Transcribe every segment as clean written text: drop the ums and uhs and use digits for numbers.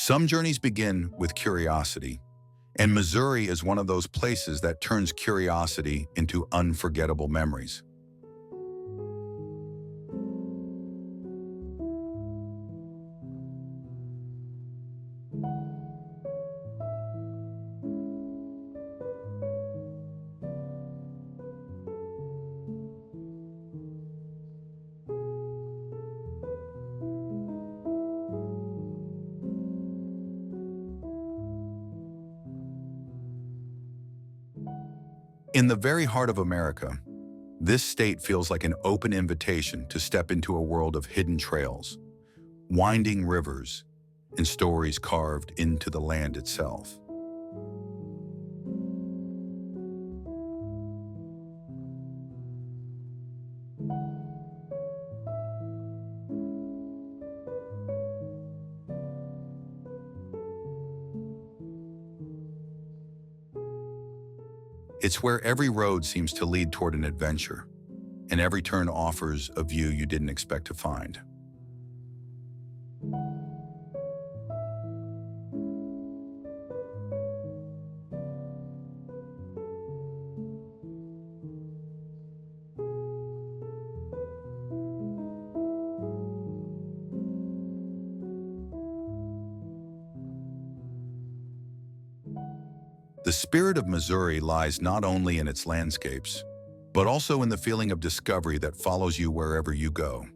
Some journeys begin with curiosity, and Missouri is one of those places that turns curiosity into unforgettable memories. In the very heart of America, this state feels like an open invitation to step into a world of hidden trails, winding rivers, and stories carved into the land itself. It's where every road seems to lead toward an adventure, and every turn offers a view you didn't expect to find. The spirit of Missouri lies not only in its landscapes, but also in the feeling of discovery that follows you wherever you go.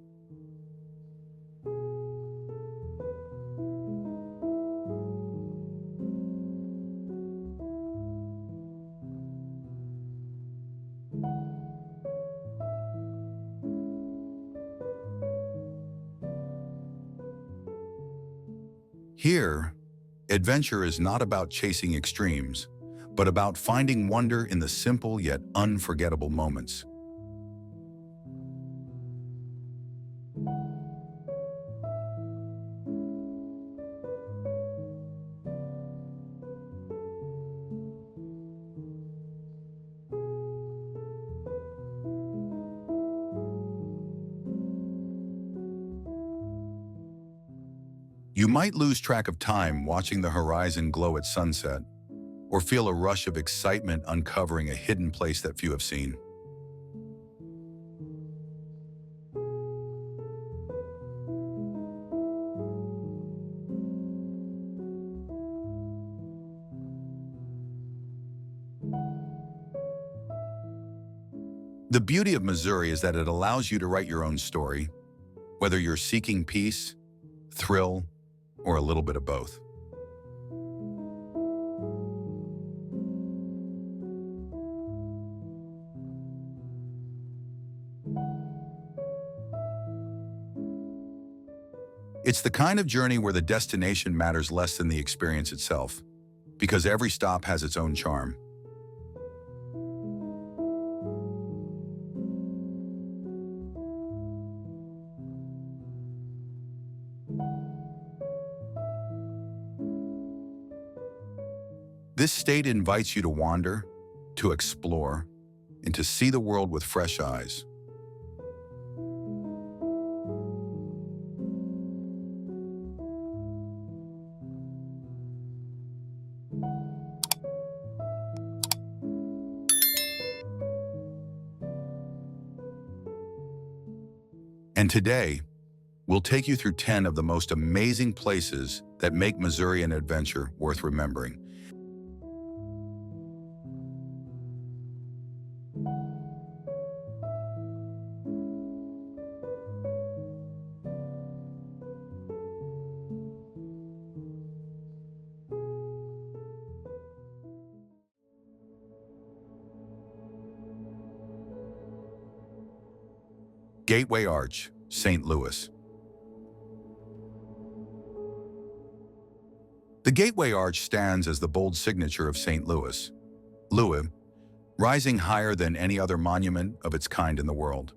Here, adventure is not about chasing extremes, but about finding wonder in the simple yet unforgettable moments. You might lose track of time watching the horizon glow at sunset, or feel a rush of excitement uncovering a hidden place that few have seen. The beauty of Missouri is that it allows you to write your own story, whether you're seeking peace, thrill, or a little bit of both. It's the kind of journey where the destination matters less than the experience itself, because every stop has its own charm. This state invites you to wander, to explore, and to see the world with fresh eyes. And today, we'll take you through 10 of the most amazing places that make Missouri an adventure worth remembering. Gateway Arch, St. Louis. The Gateway Arch stands as the bold signature of St. Louis, rising higher than any other monument of its kind in the world.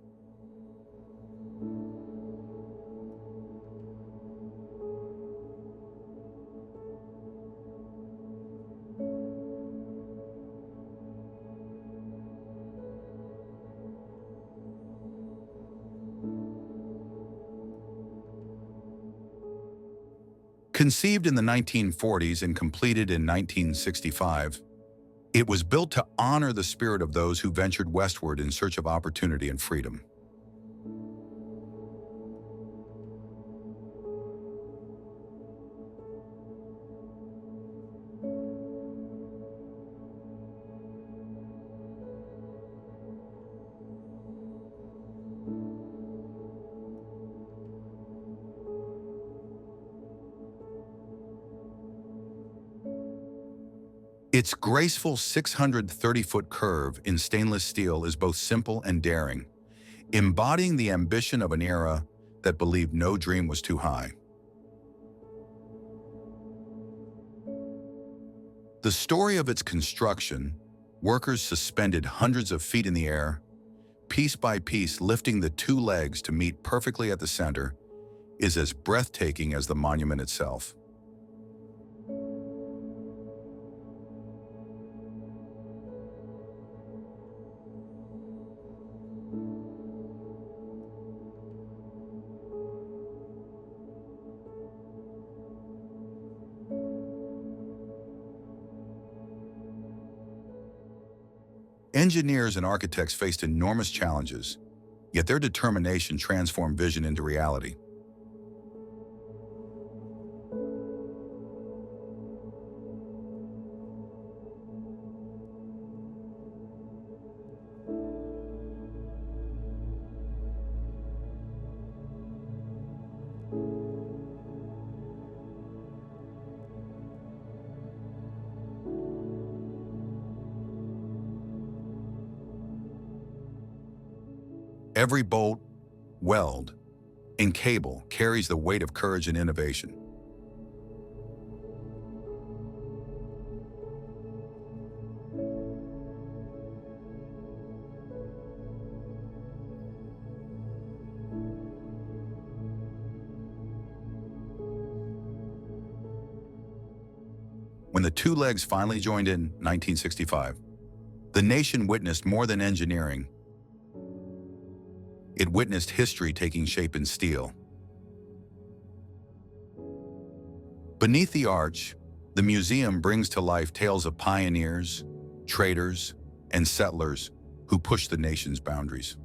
Conceived in the 1940s and completed in 1965, it was built to honor the spirit of those who ventured westward in search of opportunity and freedom. Its graceful 630-foot curve in stainless steel is both simple and daring, embodying the ambition of an era that believed no dream was too high. The story of its construction, workers suspended hundreds of feet in the air, piece by piece lifting the two legs to meet perfectly at the center, is as breathtaking as the monument itself. Engineers and architects faced enormous challenges, yet their determination transformed vision into reality. Every bolt, weld, and cable carries the weight of courage and innovation. When the two legs finally joined in 1965, the nation witnessed more than engineering. It witnessed history taking shape in steel. Beneath the arch, the museum brings to life tales of pioneers, traders, and settlers who pushed the nation's boundaries.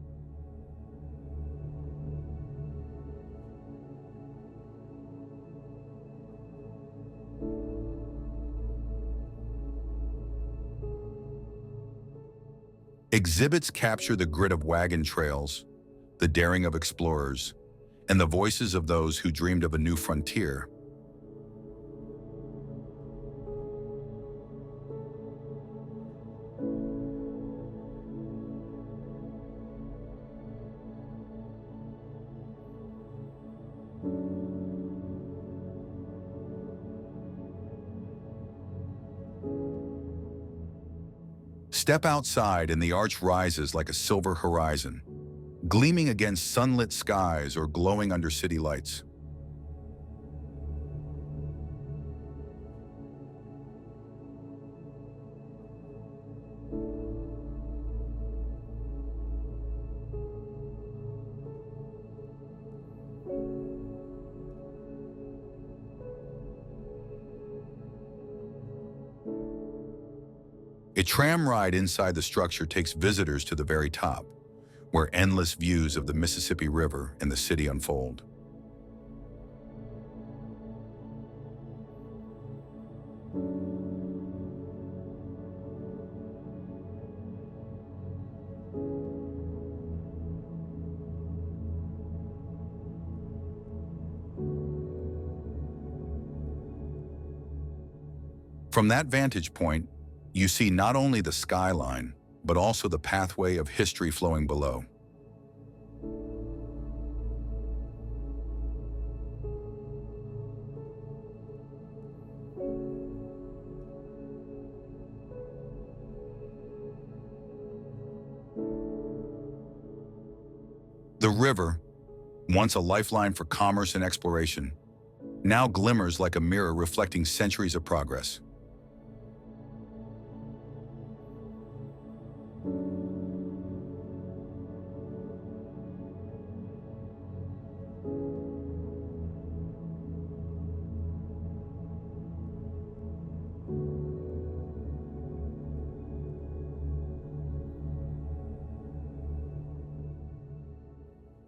Exhibits capture the grit of wagon trails, the daring of explorers, and the voices of those who dreamed of a new frontier. Step outside and the arch rises like a silver horizon, gleaming against sunlit skies or glowing under city lights. A tram ride inside the structure takes visitors to the very top, where endless views of the Mississippi River and the city unfold. From that vantage point, you see not only the skyline, but also the pathway of history flowing below. The river, once a lifeline for commerce and exploration, now glimmers like a mirror reflecting centuries of progress.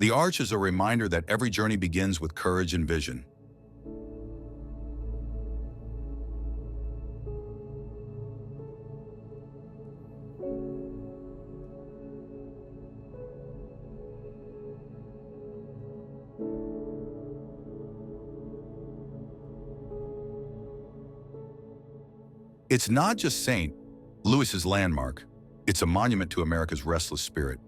The arch is a reminder that every journey begins with courage and vision. It's not just St. Louis's landmark, it's a monument to America's restless spirit.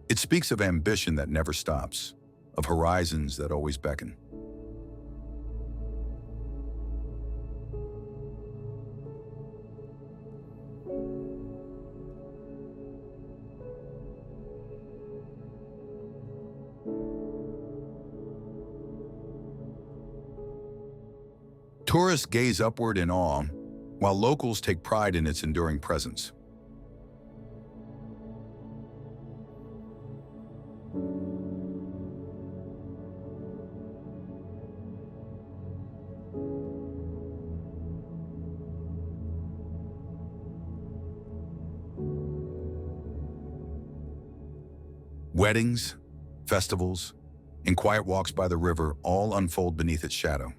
It speaks of ambition that never stops, of horizons that always beckon. Tourists gaze upward in awe, while locals take pride in its enduring presence. Weddings, festivals, and quiet walks by the river all unfold beneath its shadow.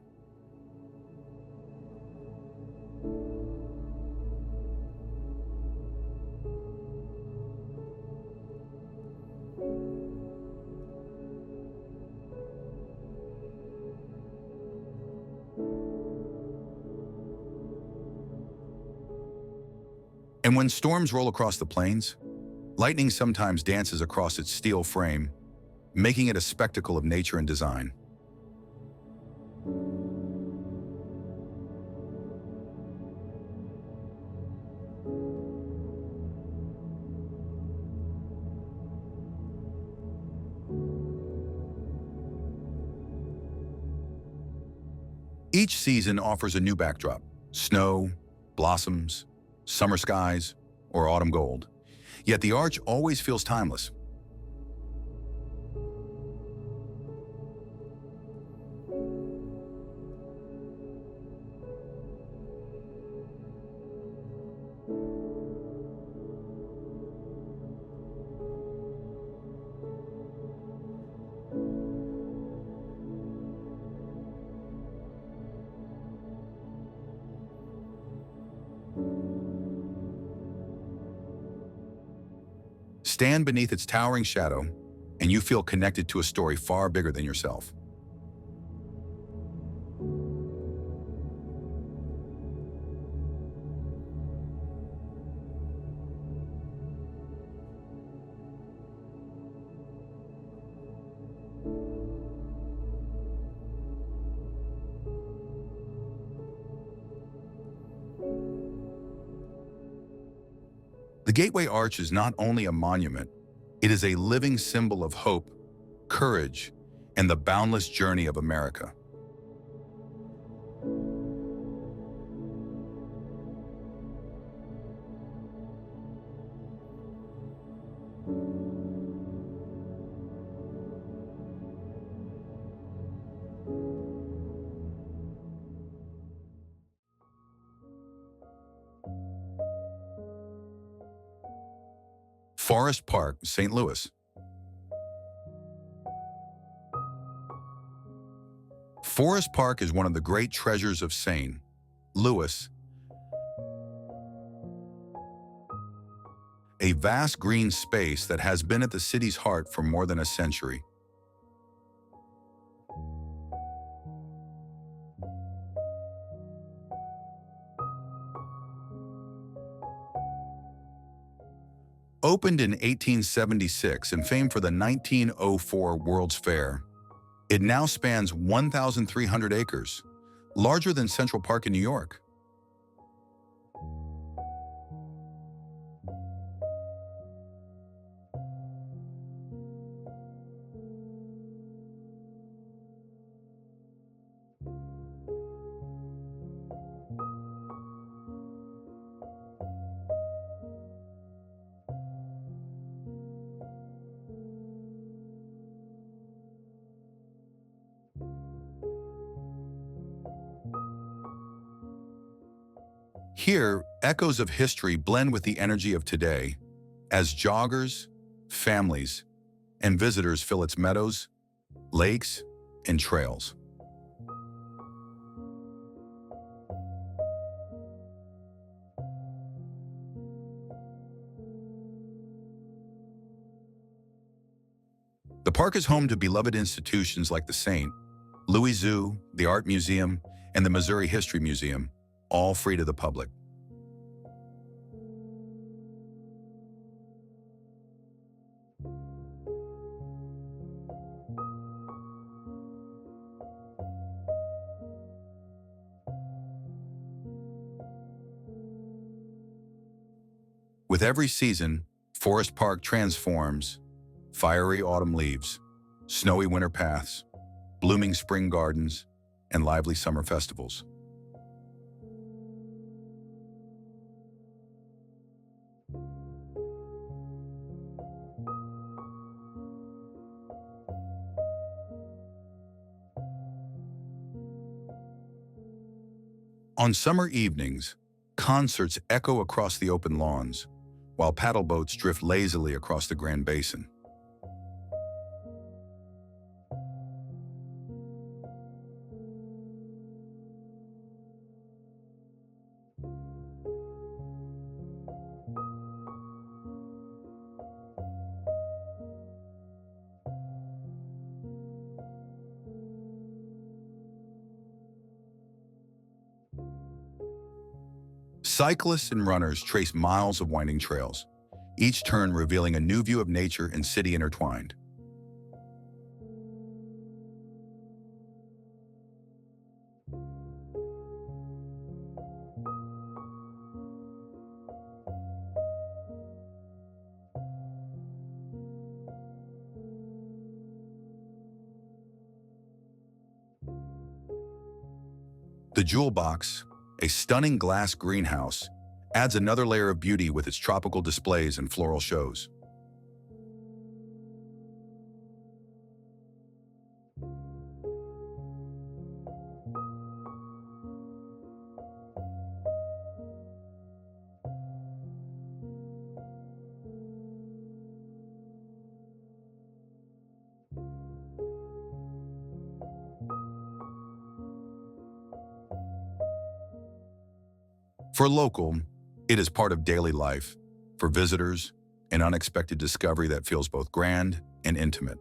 And when storms roll across the plains, lightning sometimes dances across its steel frame, making it a spectacle of nature and design. Each season offers a new backdrop: snow, blossoms, summer skies, or autumn gold. Yet the arch always feels timeless. Stand beneath its towering shadow, and you feel connected to a story far bigger than yourself. The Gateway Arch is not only a monument, it is a living symbol of hope, courage, and the boundless journey of America. Forest Park, St. Louis. Forest Park is one of the great treasures of St. Louis, a vast green space that has been at the city's heart for more than a century. Opened in 1876 and famed for the 1904 World's Fair, it now spans 1,300 acres, larger than Central Park in New York. Here, echoes of history blend with the energy of today as joggers, families, and visitors fill its meadows, lakes, and trails. The park is home to beloved institutions like the St. Louis Zoo, the Art Museum, and the Missouri History Museum, all free to the public. With every season, Forest Park transforms: fiery autumn leaves, snowy winter paths, blooming spring gardens, and lively summer festivals. On summer evenings, concerts echo across the open lawns, while paddle boats drift lazily across the Grand Basin. Cyclists and runners trace miles of winding trails, each turn revealing a new view of nature and city intertwined. The Jewel Box, a stunning glass greenhouse, adds another layer of beauty with its tropical displays and floral shows. For local, it is part of daily life. For visitors, an unexpected discovery that feels both grand and intimate.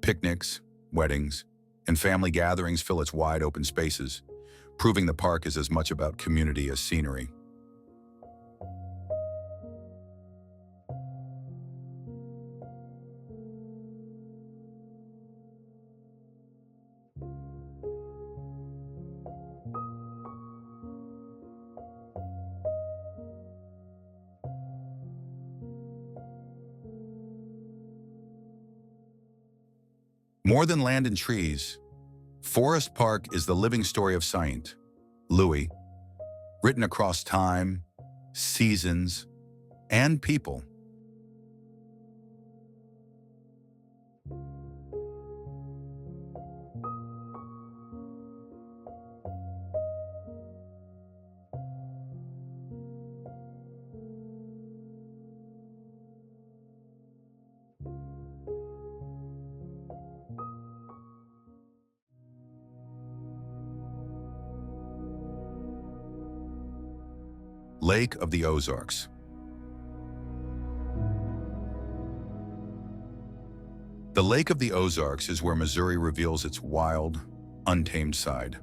Picnics, weddings, and family gatherings fill its wide open spaces, proving the park is as much about community as scenery. More than land and trees, Forest Park is the living story of Saint Louis, written across time, seasons, and people. Lake of the Ozarks. The Lake of the Ozarks is where Missouri reveals its wild, untamed side.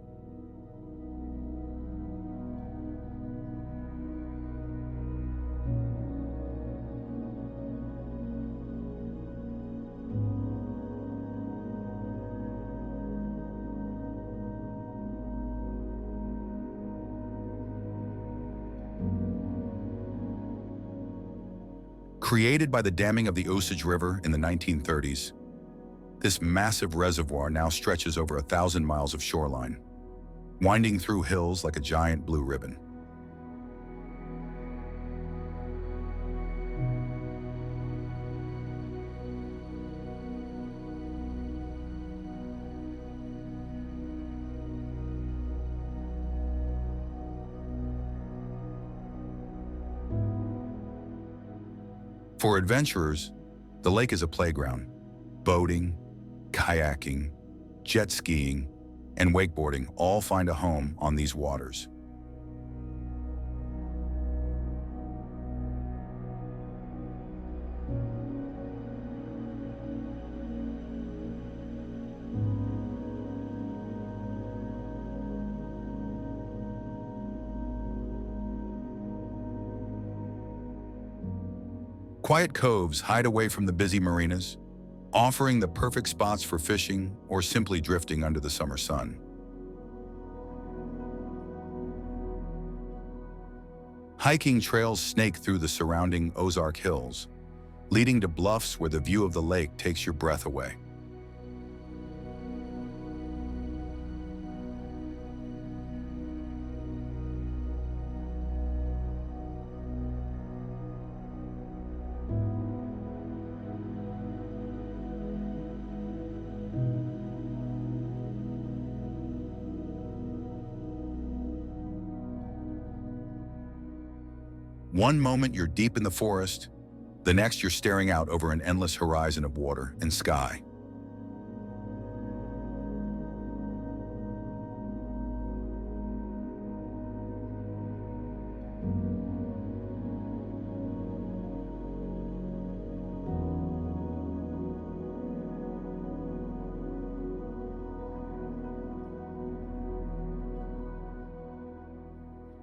Created by the damming of the Osage River in the 1930s, This massive reservoir now stretches over 1,000 miles of shoreline, winding through hills like a giant blue ribbon. For adventurers, the lake is a playground. Boating, kayaking, jet skiing, and wakeboarding all find a home on these waters. Quiet coves hide away from the busy marinas, offering the perfect spots for fishing or simply drifting under the summer sun. Hiking trails snake through the surrounding Ozark hills, leading to bluffs where the view of the lake takes your breath away. One moment you're deep in the forest, the next you're staring out over an endless horizon of water and sky.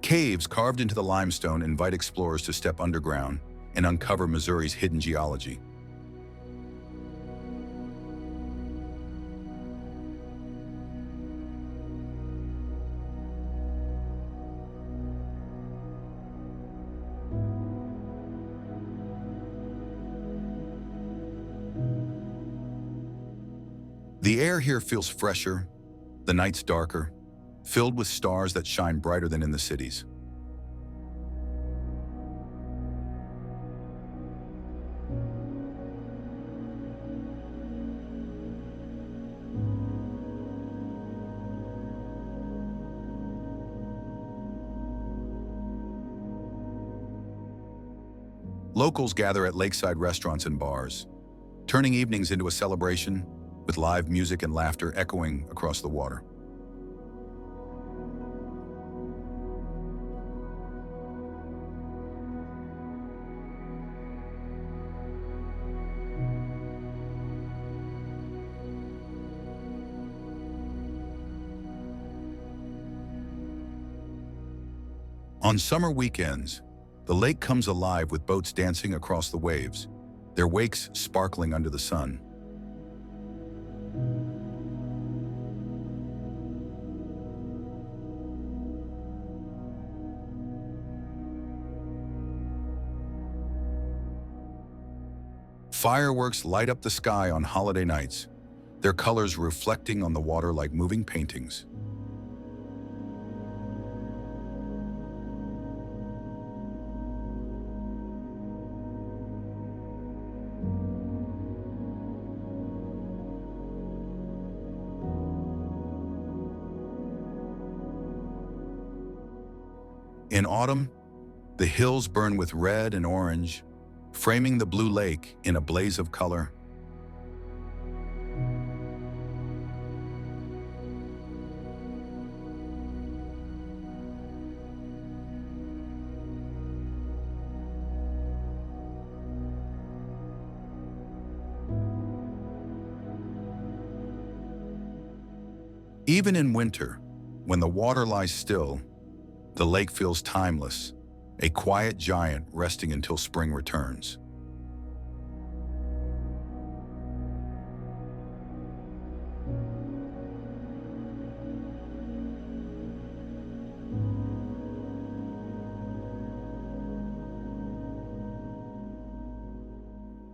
Caves carved into the limestone invite explorers to step underground and uncover Missouri's hidden geology. The air here feels fresher, the nights darker, filled with stars that shine brighter than in the cities. Locals gather at lakeside restaurants and bars, turning evenings into a celebration with live music and laughter echoing across the water. On summer weekends, the lake comes alive with boats dancing across the waves, their wakes sparkling under the sun. Fireworks light up the sky on holiday nights, their colors reflecting on the water like moving paintings. In autumn, the hills burn with red and orange, framing the blue lake in a blaze of color. Even in winter, when the water lies still, the lake feels timeless, a quiet giant resting until spring returns.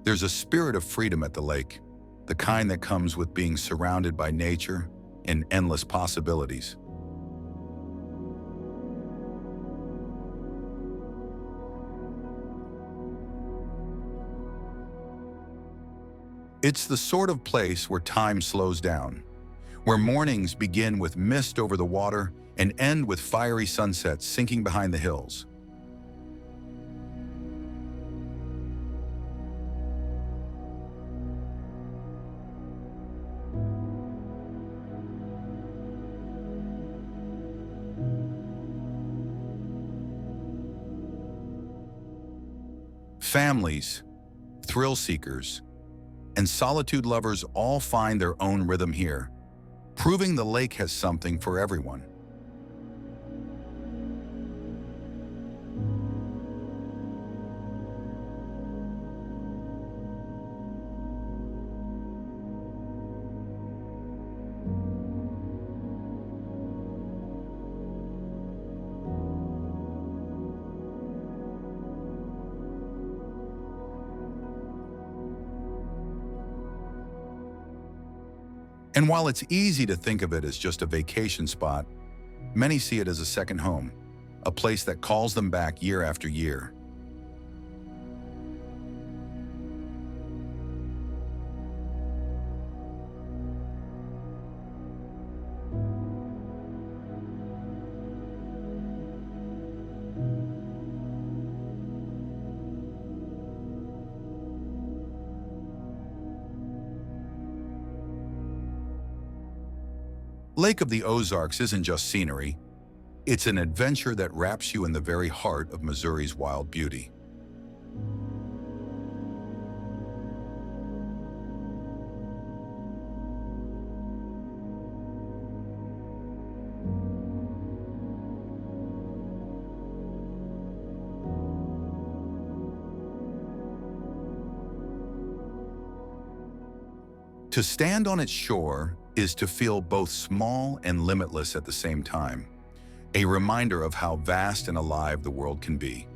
There's a spirit of freedom at the lake, the kind that comes with being surrounded by nature and endless possibilities. It's the sort of place where time slows down, where mornings begin with mist over the water and end with fiery sunsets sinking behind the hills. Families, thrill seekers, and solitude lovers all find their own rhythm here, proving the lake has something for everyone. And while it's easy to think of it as just a vacation spot, many see it as a second home, a place that calls them back year after year. Lake of the Ozarks isn't just scenery, it's an adventure that wraps you in the very heart of Missouri's wild beauty. To stand on its shore is to feel both small and limitless at the same time, a reminder of how vast and alive the world can be.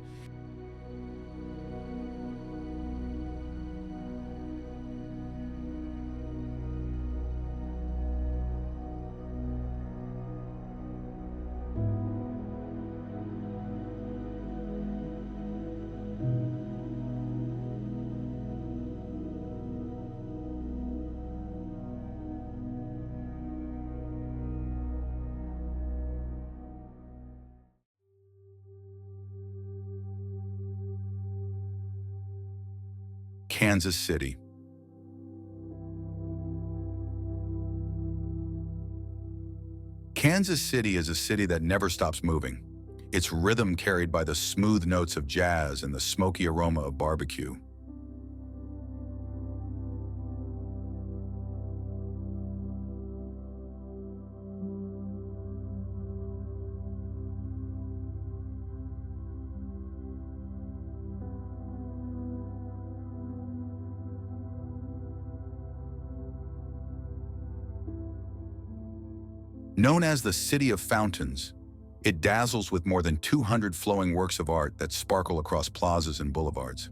Kansas City. Kansas City is a city that never stops moving, its rhythm carried by the smooth notes of jazz and the smoky aroma of barbecue. Known as the City of Fountains, it dazzles with more than 200 flowing works of art that sparkle across plazas and boulevards.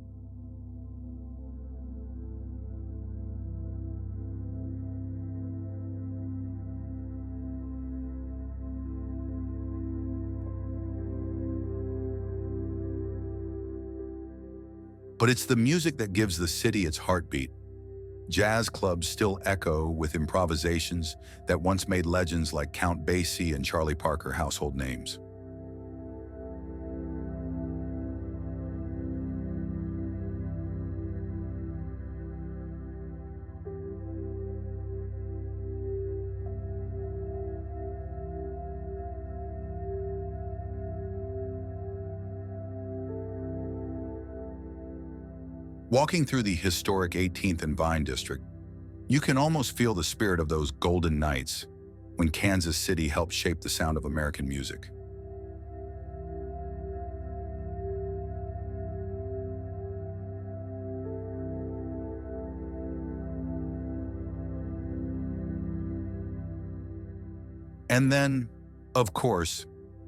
But it's the music that gives the city its heartbeat. Jazz clubs still echo with improvisations that once made legends like Count Basie and Charlie Parker household names. Walking through the historic 18th and Vine District, you can almost feel the spirit of those golden nights when Kansas City helped shape the sound of American music. And then, of course,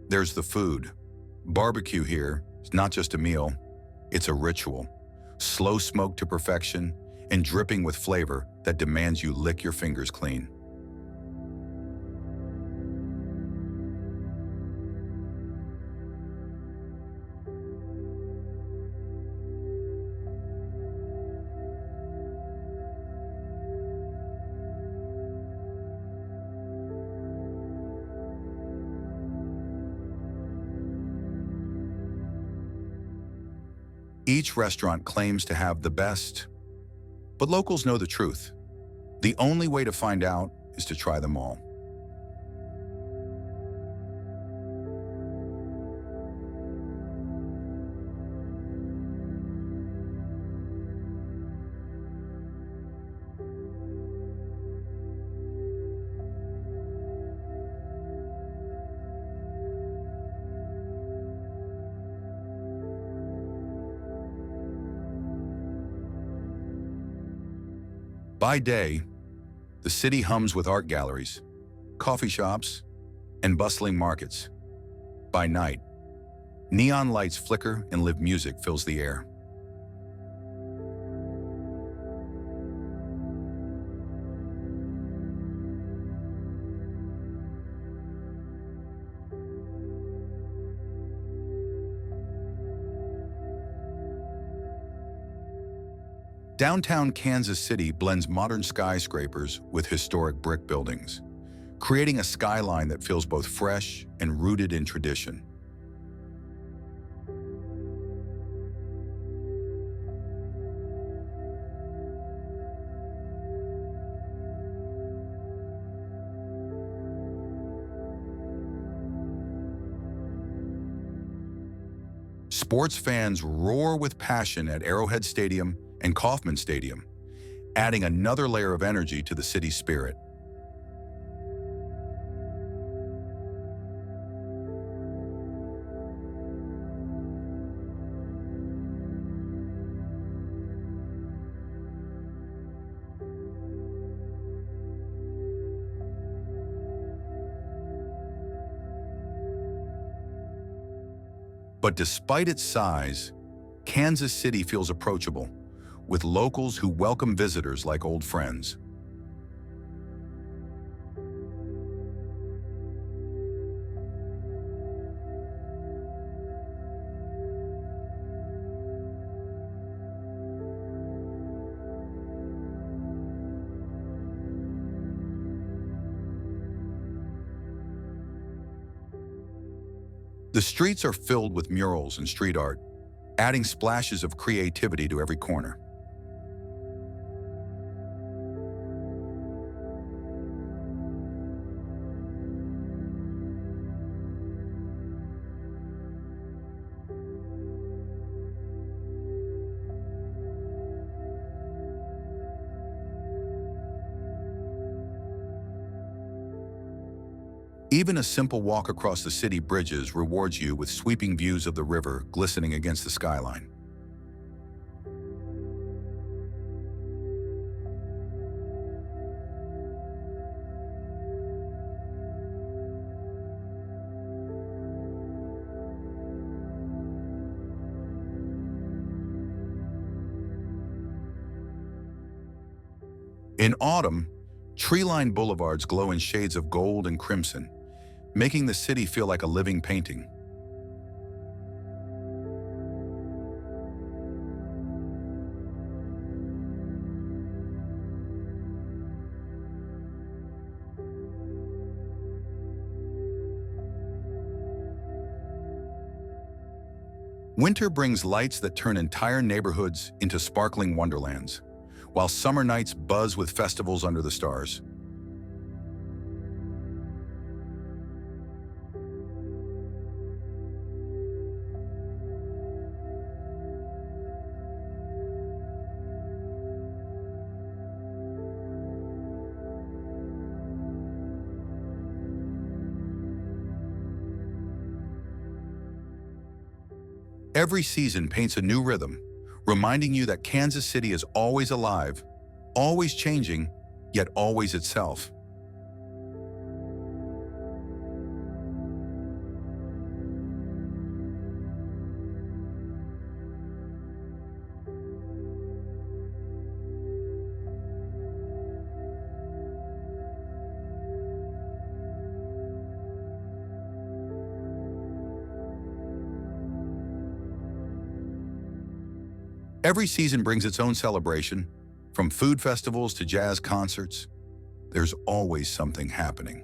there's the food. Barbecue here is not just a meal, it's a ritual. Slow smoked to perfection and dripping with flavor that demands you lick your fingers clean. Each restaurant claims to have the best, but locals know the truth. The only way to find out is to try them all. By day, the city hums with art galleries, coffee shops, and bustling markets. By night, neon lights flicker and live music fills the air. Downtown Kansas City blends modern skyscrapers with historic brick buildings, creating a skyline that feels both fresh and rooted in tradition. Sports fans roar with passion at Arrowhead Stadium and Kauffman Stadium, adding another layer of energy to the city's spirit. But despite its size, Kansas City feels approachable, with locals who welcome visitors like old friends. The streets are filled with murals and street art, adding splashes of creativity to every corner. Even a simple walk across the city bridges rewards you with sweeping views of the river glistening against the skyline. In autumn, tree-lined boulevards glow in shades of gold and crimson, making the city feel like a living painting. Winter brings lights that turn entire neighborhoods into sparkling wonderlands, while summer nights buzz with festivals under the stars. Every season paints a new rhythm, reminding you that Kansas City is always alive, always changing, yet always itself. Every season brings its own celebration, from food festivals to jazz concerts. There's always something happening.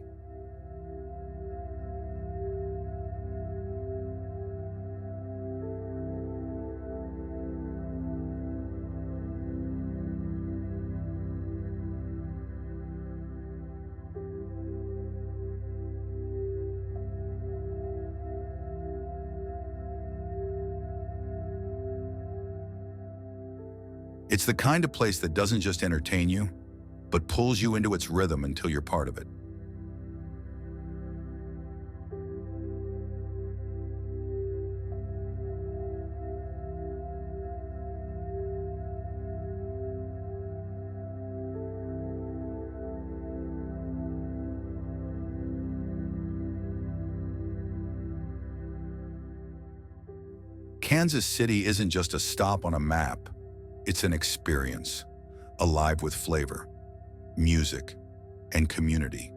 It's the kind of place that doesn't just entertain you, but pulls you into its rhythm until you're part of it. Kansas City isn't just a stop on a map. It's an experience, alive with flavor, music, and community.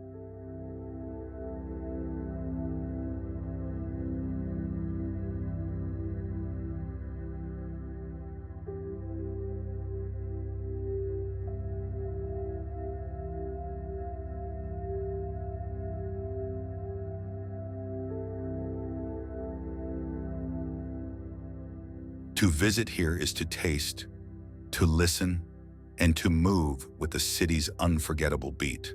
To visit here is to taste, to listen, and to move with the city's unforgettable beat.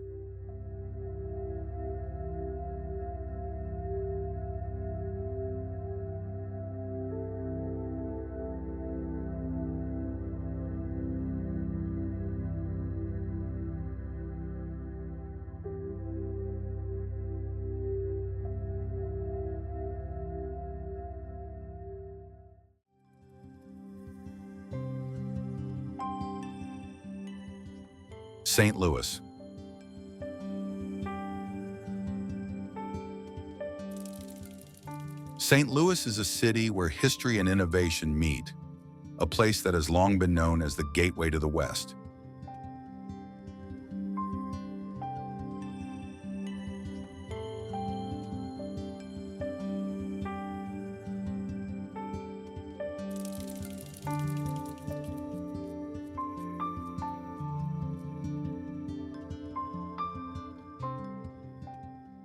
St. Louis. St. Louis is a city where history and innovation meet, a place that has long been known as the gateway to the West.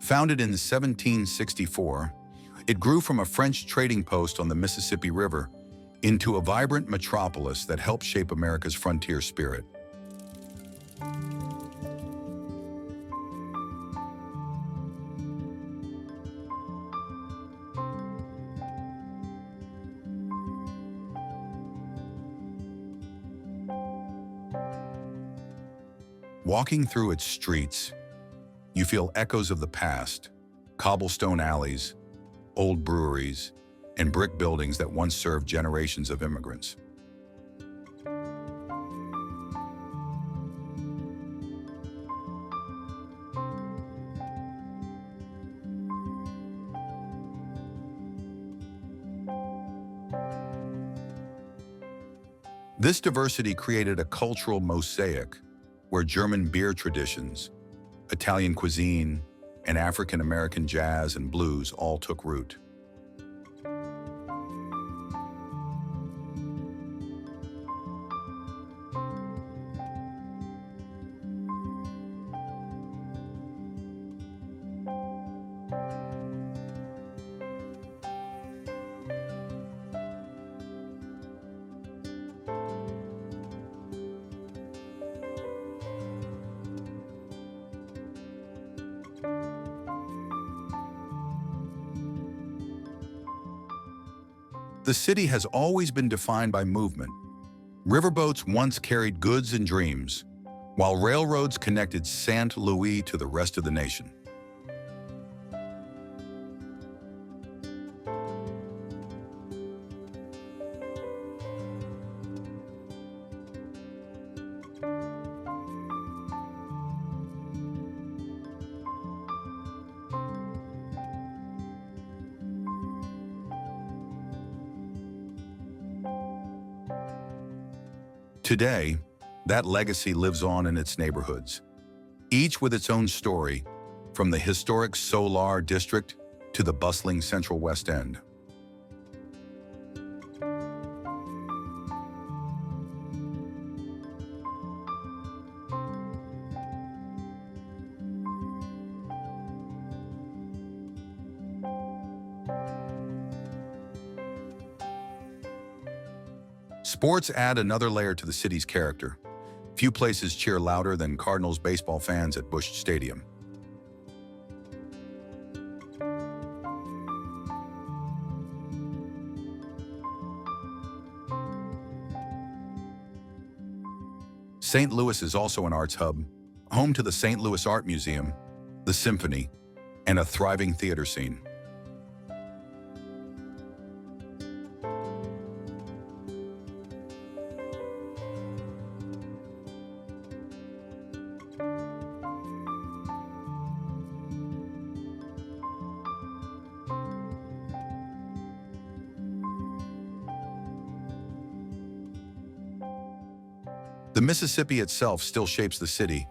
Founded in 1764, it grew from a French trading post on the Mississippi River into a vibrant metropolis that helped shape America's frontier spirit. Walking through its streets, you feel echoes of the past, cobblestone alleys, old breweries, and brick buildings that once served generations of immigrants. This diversity created a cultural mosaic where German beer traditions, Italian cuisine, and African-American jazz and blues all took root. The city has always been defined by movement. Riverboats once carried goods and dreams, while railroads connected St. Louis to the rest of the nation. Today, that legacy lives on in its neighborhoods, each with its own story, from the historic Solar District to the bustling Central West End. Sports add another layer to the city's character. Few places cheer louder than Cardinals baseball fans at Busch Stadium. St. Louis is also an arts hub, home to the St. Louis Art Museum, the Symphony, and a thriving theater scene. The Mississippi itself still shapes the city,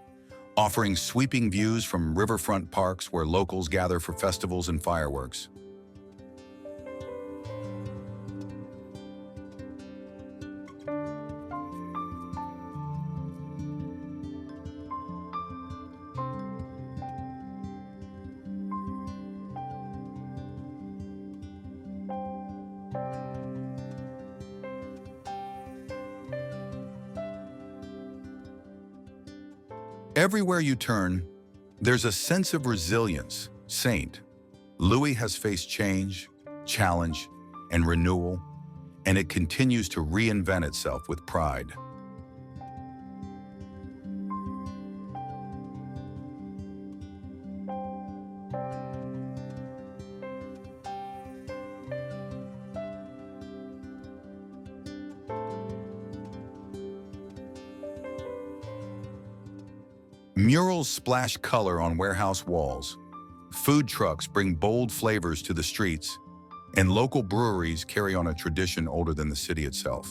offering sweeping views from riverfront parks where locals gather for festivals and fireworks. Everywhere you turn, there's a sense of resilience. St. Louis has faced change, challenge, and renewal, and it continues to reinvent itself with pride. Murals splash color on warehouse walls. Food trucks bring bold flavors to the streets, and local breweries carry on a tradition older than the city itself.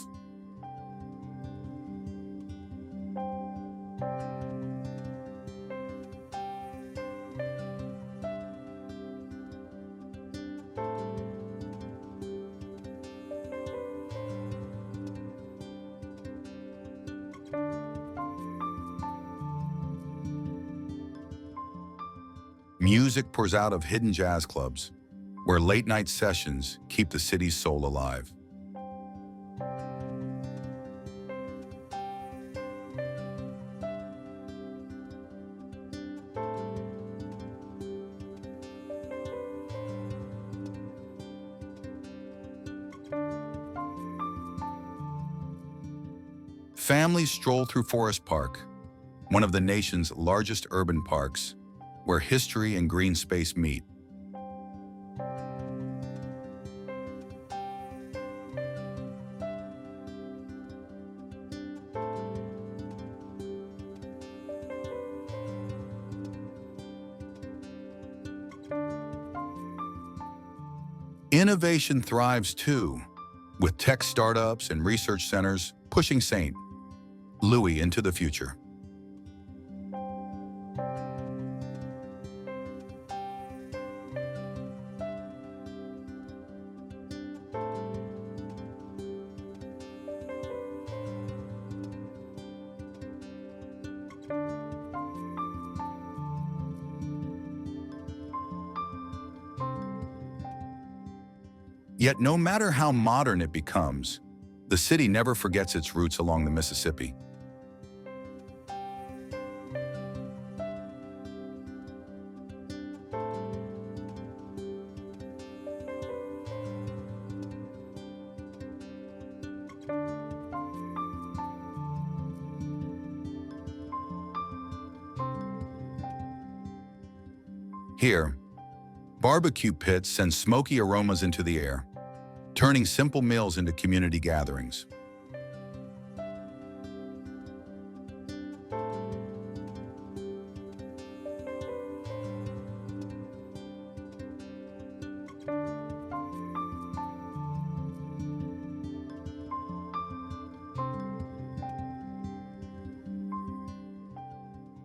Music pours out of hidden jazz clubs, where late-night sessions keep the city's soul alive. Families stroll through Forest Park, one of the nation's largest urban parks, where history and green space meet. Innovation thrives too, with tech startups and research centers pushing St. Louis into the future. Yet no matter how modern it becomes, the city never forgets its roots along the Mississippi. Here, barbecue pits send smoky aromas into the air, turning simple meals into community gatherings.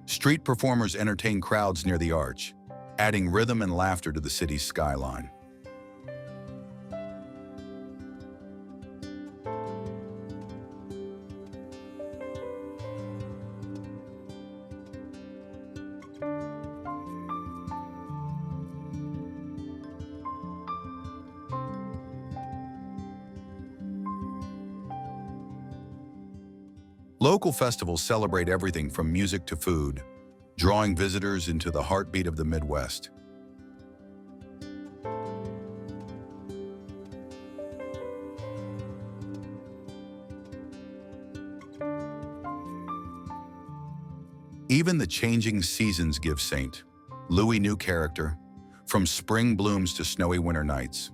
Street performers entertain crowds near the arch, adding rhythm and laughter to the city's skyline. Local festivals celebrate everything from music to food, drawing visitors into the heartbeat of the Midwest. Even the changing seasons give St. Louis new character, from spring blooms to snowy winter nights.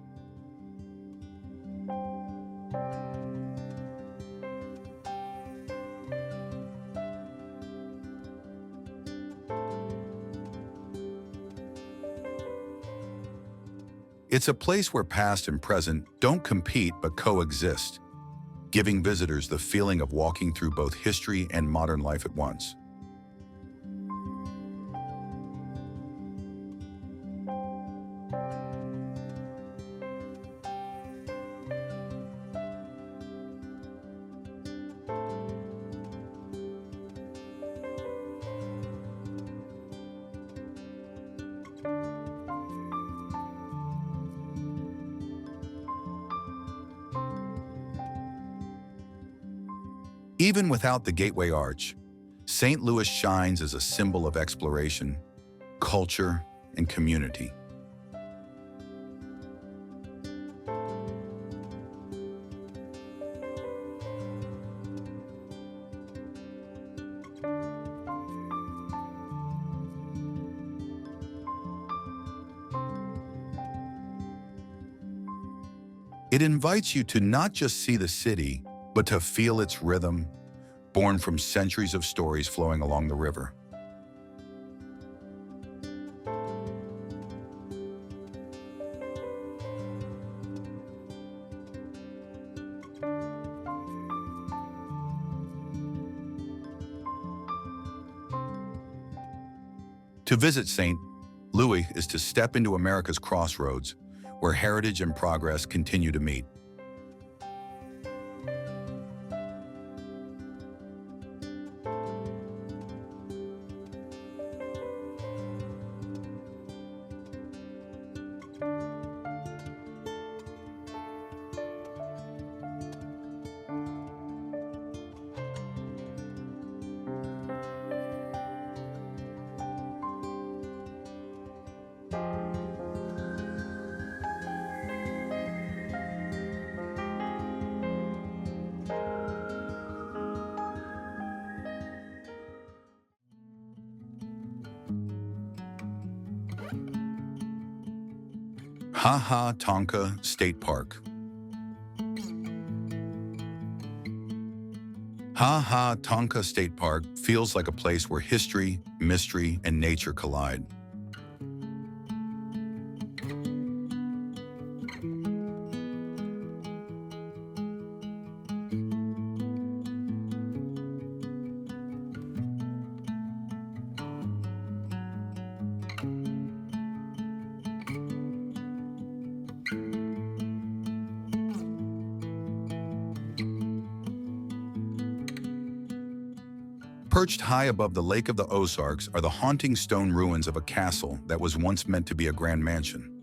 It's a place where past and present don't compete but coexist, giving visitors the feeling of walking through both history and modern life at once. Even without the Gateway Arch, St. Louis shines as a symbol of exploration, culture, and community. It invites you to not just see the city, but to feel its rhythm, born from centuries of stories flowing along the river. To visit St. Louis is to step into America's crossroads, where heritage and progress continue to meet. Ha Tonka State Park. Ha Tonka State Park feels like a place where history, mystery, and nature collide. Perched high above the lake of the Ozarks are the haunting stone ruins of a castle that was once meant to be a grand mansion.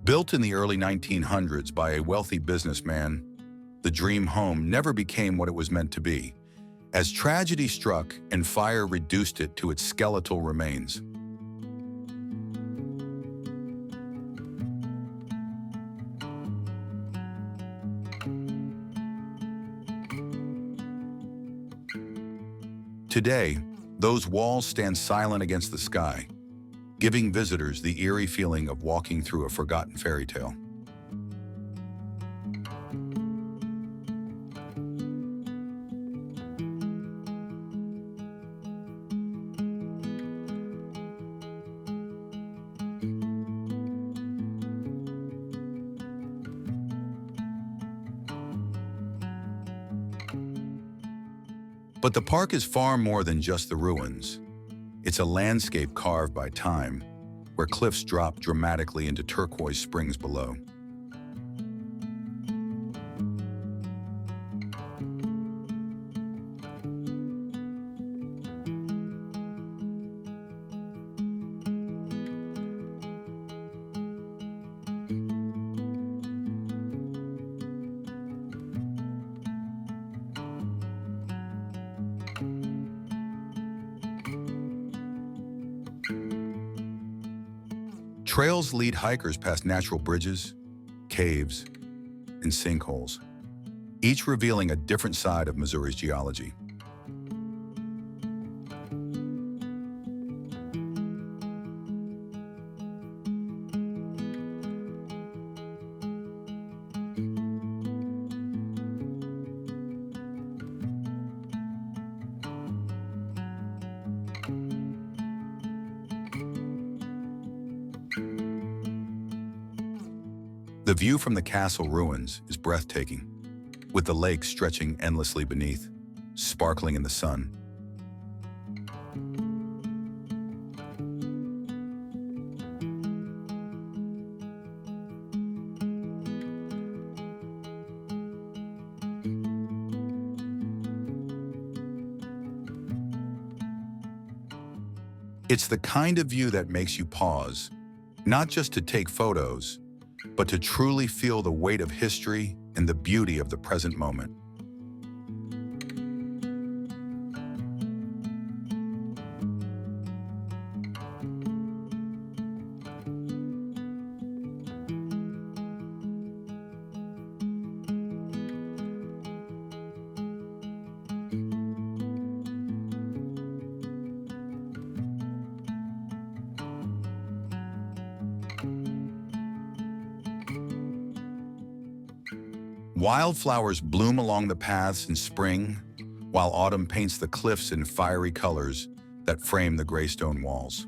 Built in the early 1900s by a wealthy businessman, the dream home never became what it was meant to be, as tragedy struck and fire reduced it to its skeletal remains. Today, those walls stand silent against the sky, giving visitors the eerie feeling of walking through a forgotten fairy tale. But the park is far more than just the ruins. It's a landscape carved by time, where cliffs drop dramatically into turquoise springs below. Trails lead hikers past natural bridges, caves, and sinkholes, each revealing a different side of Missouri's geology. The view from the castle ruins is breathtaking, with the lake stretching endlessly beneath, sparkling in the sun. It's the kind of view that makes you pause, not just to take photos, but to truly feel the weight of history and the beauty of the present moment. Wildflowers bloom along the paths in spring, while autumn paints the cliffs in fiery colors that frame the gray stone walls.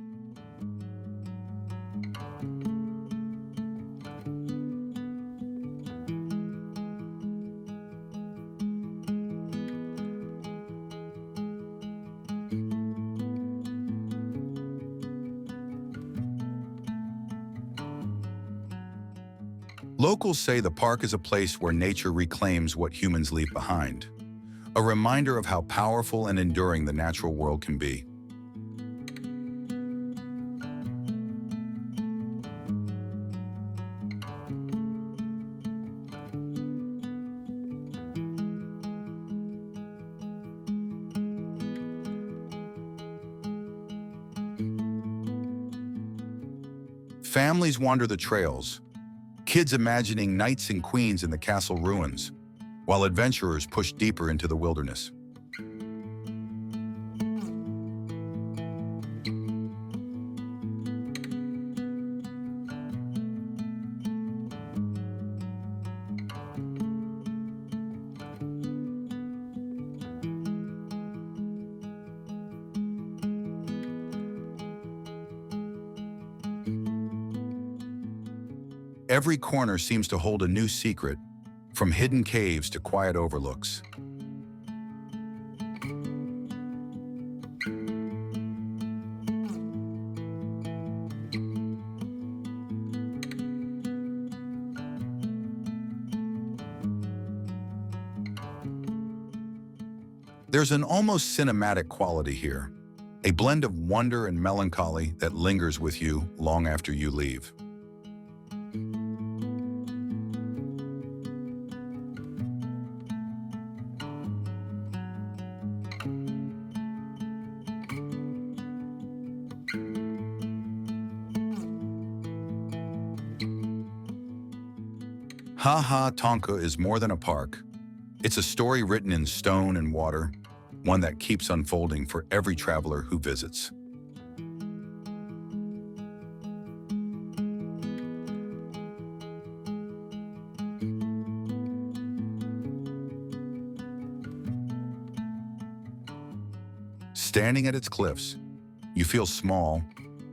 Locals say the park is a place where nature reclaims what humans leave behind, a reminder of how powerful and enduring the natural world can be. Families wander the trails, kids imagining knights and queens in the castle ruins, while adventurers push deeper into the wilderness. Every corner seems to hold a new secret, from hidden caves to quiet overlooks. There's an almost cinematic quality here, a blend of wonder and melancholy that lingers with you long after you leave. Ha Tonka is more than a park. It's a story written in stone and water, one that keeps unfolding for every traveler who visits. Standing at its cliffs, you feel small,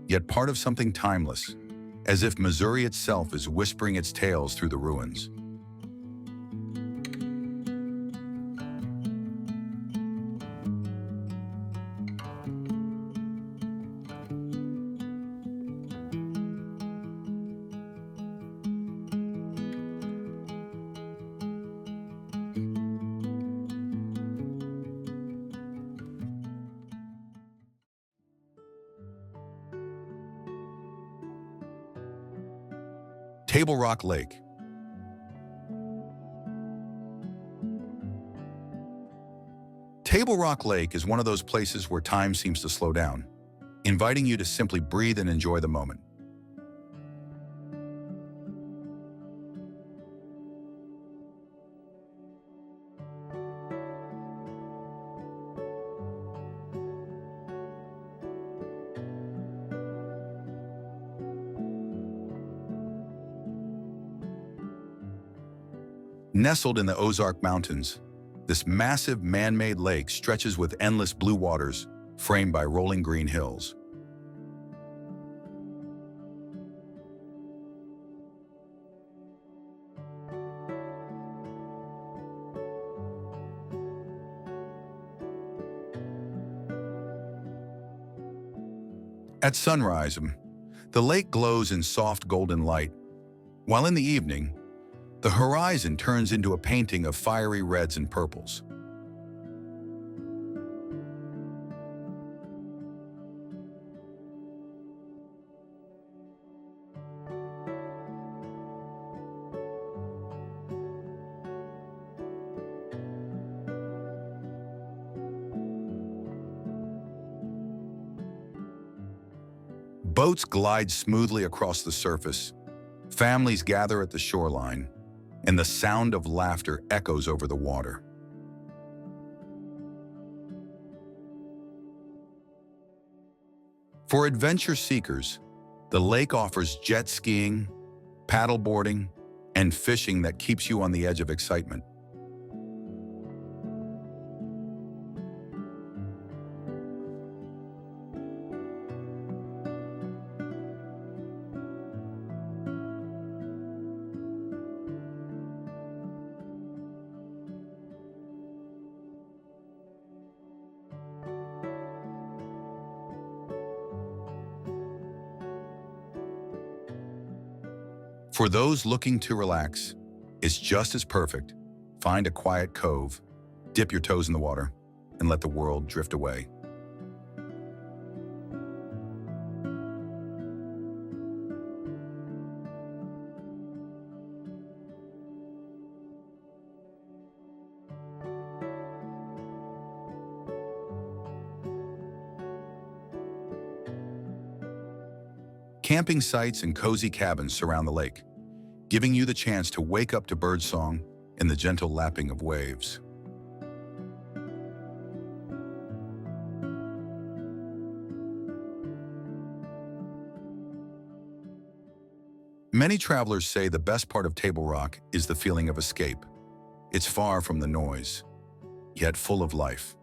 yet part of something timeless, as if Missouri itself is whispering its tales through the ruins. Table Rock Lake. Table Rock Lake is one of those places where time seems to slow down, inviting you to simply breathe and enjoy the moment. Nestled in the Ozark Mountains, this massive man-made lake stretches with endless blue waters, framed by rolling green hills. At sunrise, the lake glows in soft golden light, while in the evening, the horizon turns into a painting of fiery reds and purples. Boats glide smoothly across the surface, families gather at the shoreline, and the sound of laughter echoes over the water. For adventure seekers, the lake offers jet skiing, paddleboarding, and fishing that keeps you on the edge of excitement. For those looking to relax, it's just as perfect. Find a quiet cove, dip your toes in the water, and let the world drift away. Camping sites and cozy cabins surround the lake, giving you the chance to wake up to birdsong and the gentle lapping of waves. Many travelers say the best part of Table Rock is the feeling of escape. It's far from the noise, yet full of life.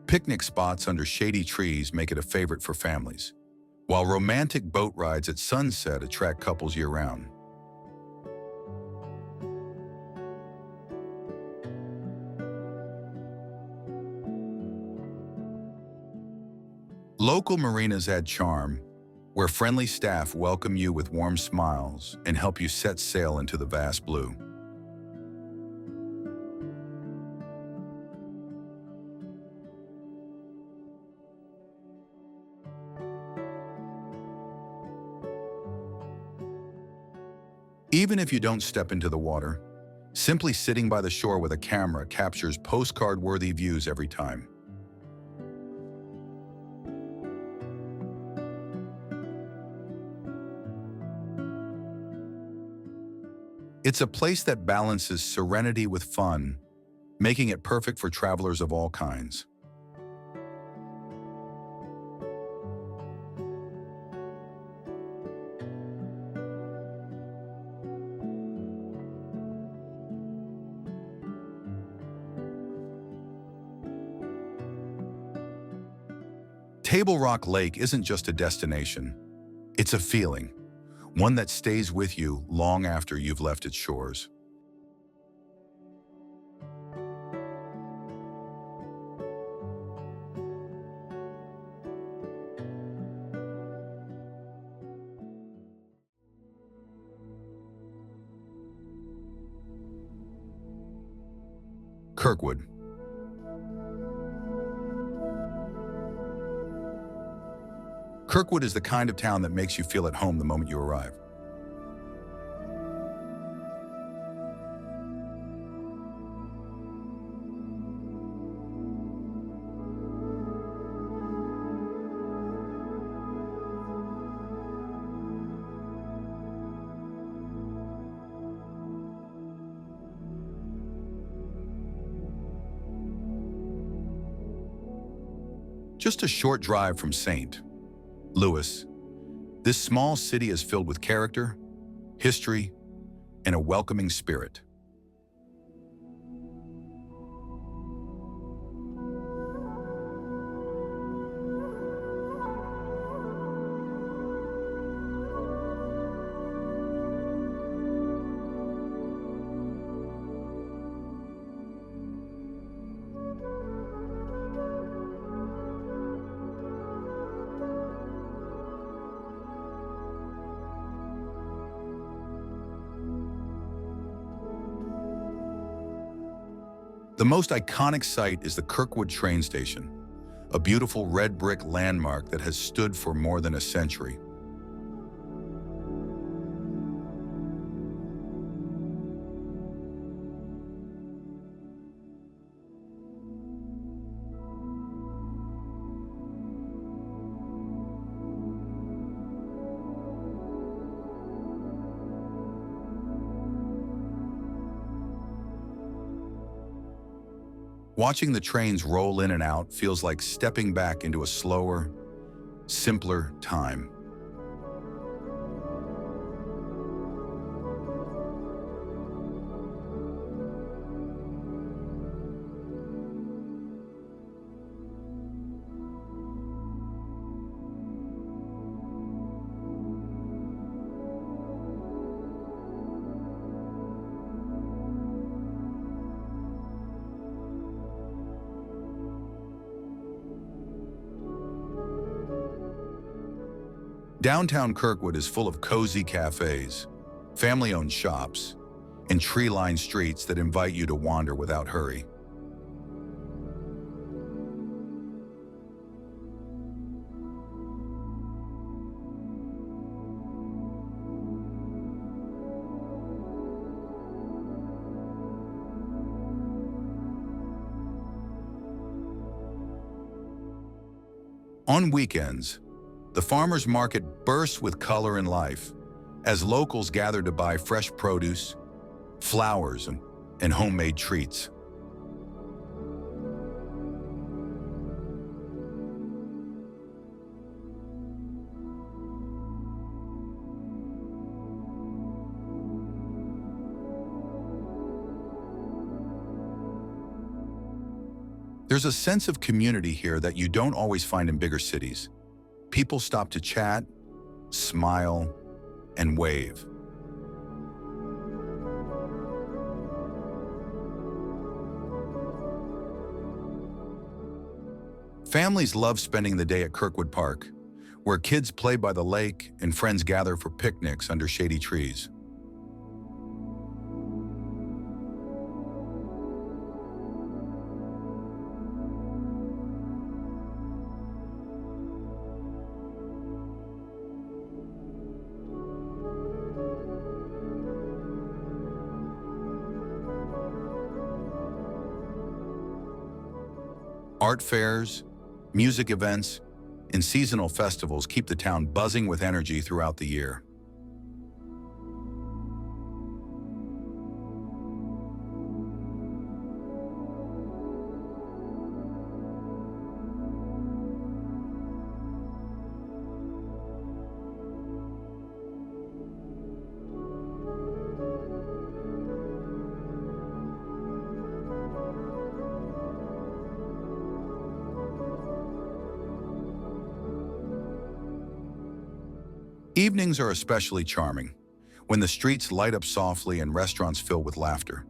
Picnic spots under shady trees make it a favorite for families, while romantic boat rides at sunset attract couples year-round. Local marinas add charm, where friendly staff welcome you with warm smiles and help you set sail into the vast blue. Even if you don't step into the water, simply sitting by the shore with a camera captures postcard-worthy views every time. It's a place that balances serenity with fun, making it perfect for travelers of all kinds. Table Rock Lake isn't just a destination, it's a feeling, one that stays with you long after you've left its shores. Kirkwood. Kirkwood is the kind of town that makes you feel at home the moment you arrive. Just a short drive from St. Louis, this small city is filled with character, history, and a welcoming spirit. The most iconic sight is the Kirkwood train station, a beautiful red brick landmark that has stood for more than a century. Watching the trains roll in and out feels like stepping back into a slower, simpler time. Downtown Kirkwood is full of cozy cafes, family-owned shops, and tree-lined streets that invite you to wander without hurry. On weekends, the farmers market bursts with color and life as locals gather to buy fresh produce, flowers, and homemade treats. There's a sense of community here that you don't always find in bigger cities. People stop to chat, smile, and wave. Families love spending the day at Kirkwood Park, where kids play by the lake and friends gather for picnics under shady trees. Art fairs, music events, and seasonal festivals keep the town buzzing with energy throughout the year. Evenings are especially charming, when the streets light up softly and restaurants fill with laughter.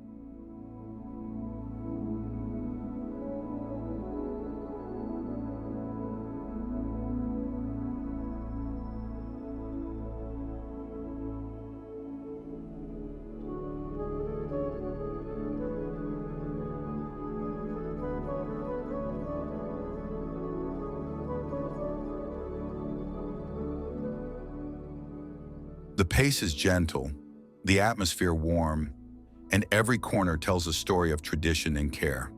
The pace is gentle, the atmosphere warm, and every corner tells a story of tradition and care.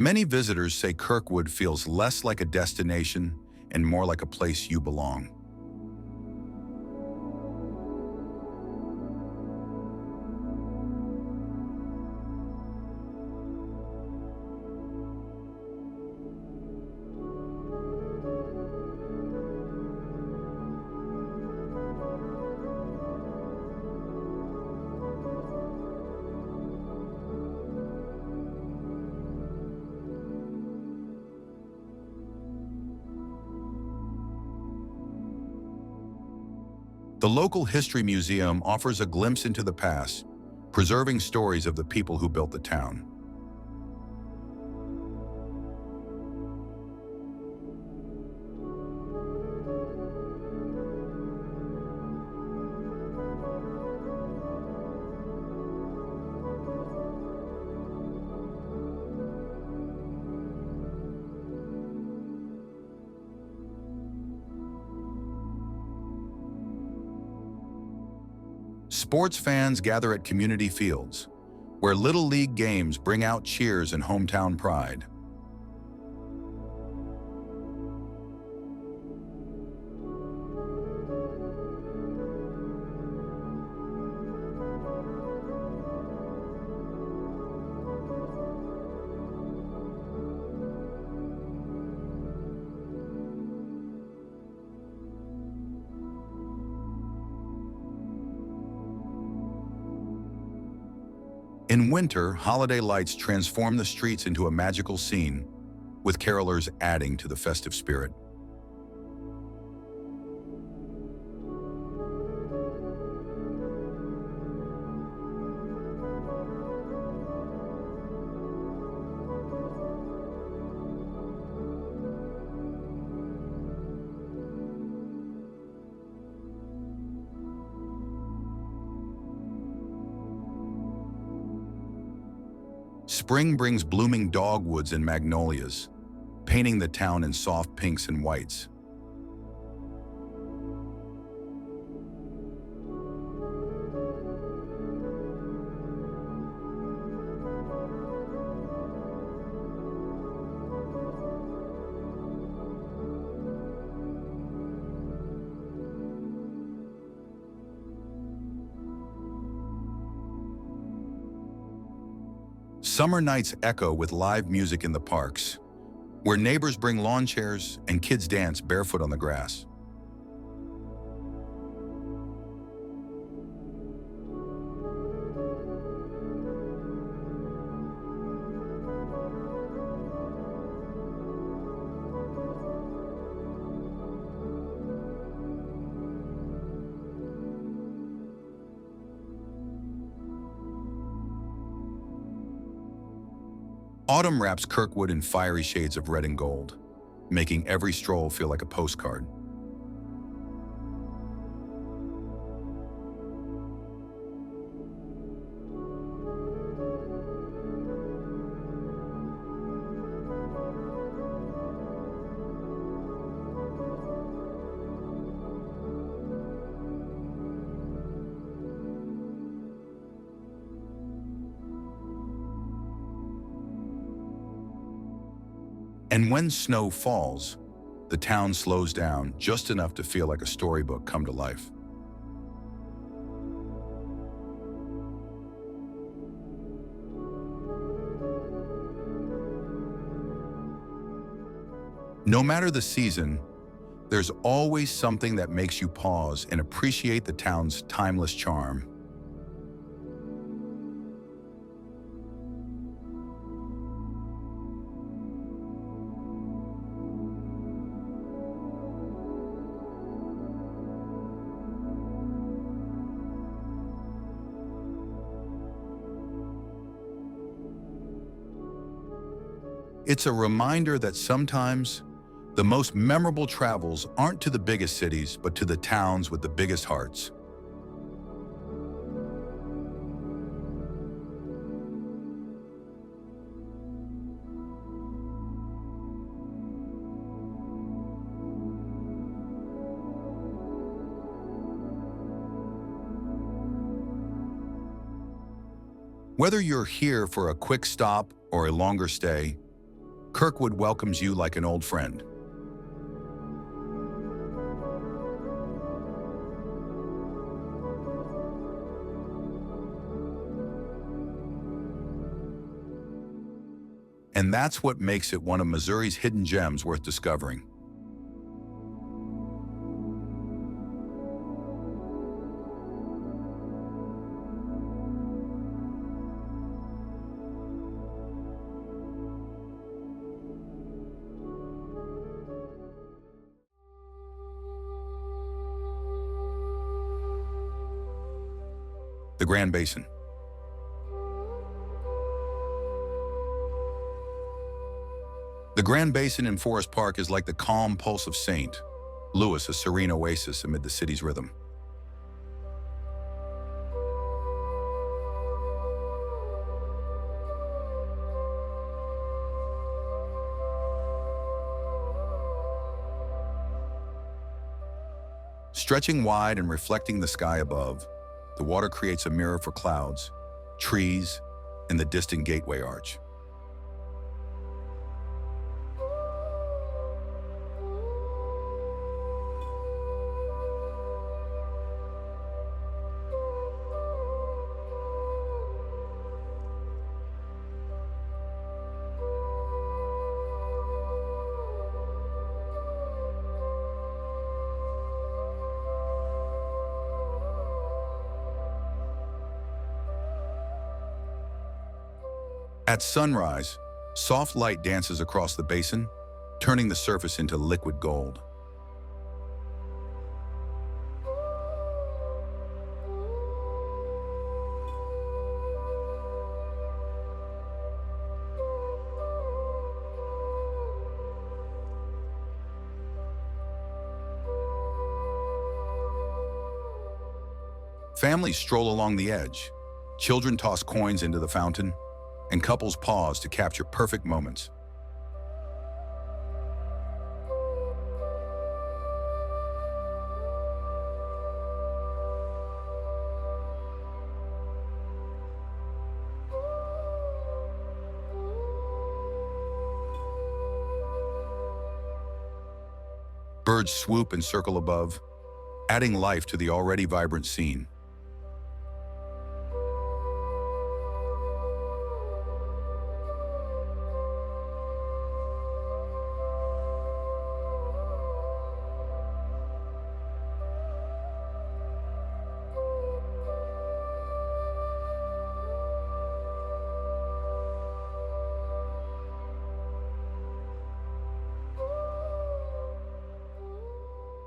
Many visitors say Kirkwood feels less like a destination and more like a place you belong. The local history museum offers a glimpse into the past, preserving stories of the people who built the town. Sports fans gather at community fields, where Little League games bring out cheers and hometown pride. In winter, holiday lights transform the streets into a magical scene, with carolers adding to the festive spirit. Spring brings blooming dogwoods and magnolias, painting the town in soft pinks and whites. Summer nights echo with live music in the parks, where neighbors bring lawn chairs and kids dance barefoot on the grass. Autumn wraps Kirkwood in fiery shades of red and gold, making every stroll feel like a postcard. And when snow falls, the town slows down just enough to feel like a storybook come to life. No matter the season, there's always something that makes you pause and appreciate the town's timeless charm. It's a reminder that sometimes the most memorable travels aren't to the biggest cities, but to the towns with the biggest hearts. Whether you're here for a quick stop or a longer stay, Kirkwood welcomes you like an old friend. And that's what makes it one of Missouri's hidden gems worth discovering. The Grand Basin. The Grand Basin in Forest Park is like the calm pulse of St. Louis, a serene oasis amid the city's rhythm. Stretching wide and reflecting the sky above, the water creates a mirror for clouds, trees, and the distant gateway arch. At sunrise, soft light dances across the basin, turning the surface into liquid gold. Families stroll along the edge, children toss coins into the fountain, and couples pause to capture perfect moments. Birds swoop and circle above, adding life to the already vibrant scene.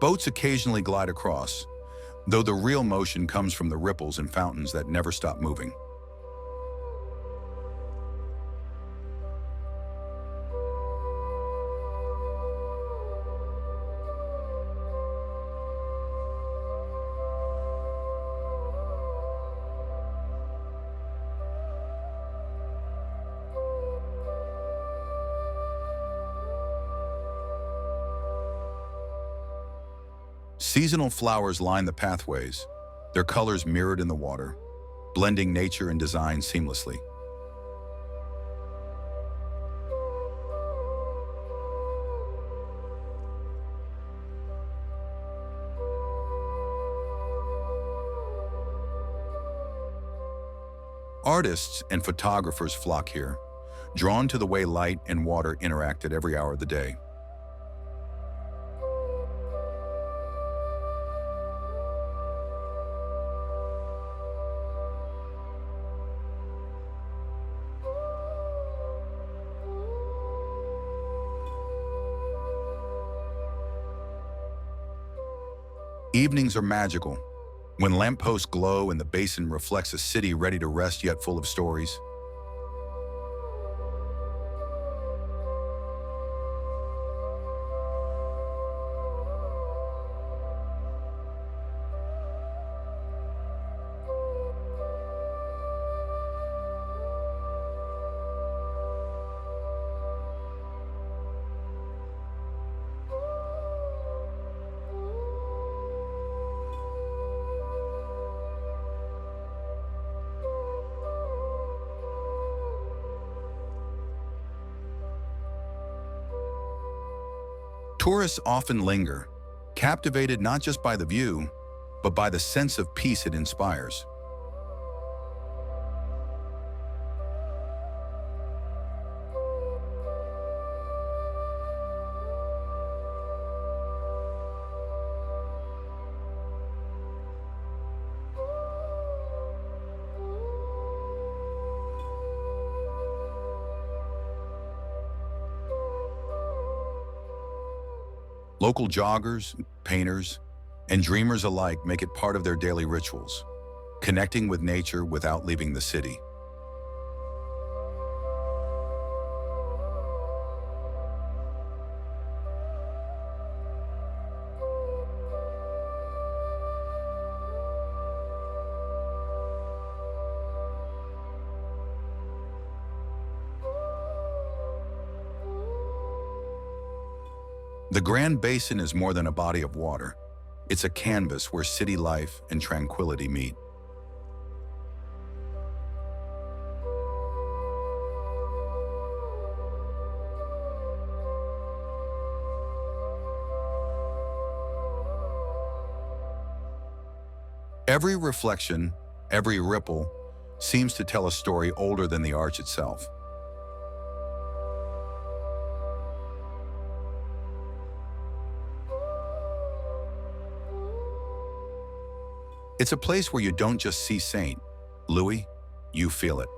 Boats occasionally glide across, though the real motion comes from the ripples and fountains that never stop moving. Seasonal flowers line the pathways, their colors mirrored in the water, blending nature and design seamlessly. Artists and photographers flock here, drawn to the way light and water interact at every hour of the day. Evenings are magical, when lampposts glow and the basin reflects a city ready to rest yet full of stories. Tourists often linger, captivated not just by the view, but by the sense of peace it inspires. Local joggers, painters, and dreamers alike make it part of their daily rituals, connecting with nature without leaving the city. The Grand Basin is more than a body of water. It's a canvas where city life and tranquility meet. Every reflection, every ripple, seems to tell a story older than the arch itself. It's a place where you don't just see St. Louis, you feel it.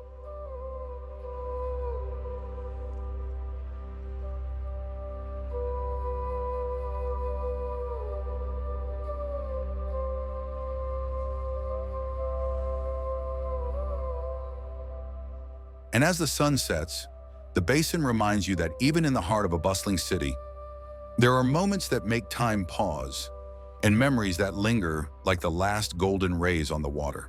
And as the sun sets, the basin reminds you that even in the heart of a bustling city, there are moments that make time pause and memories that linger like the last golden rays on the water.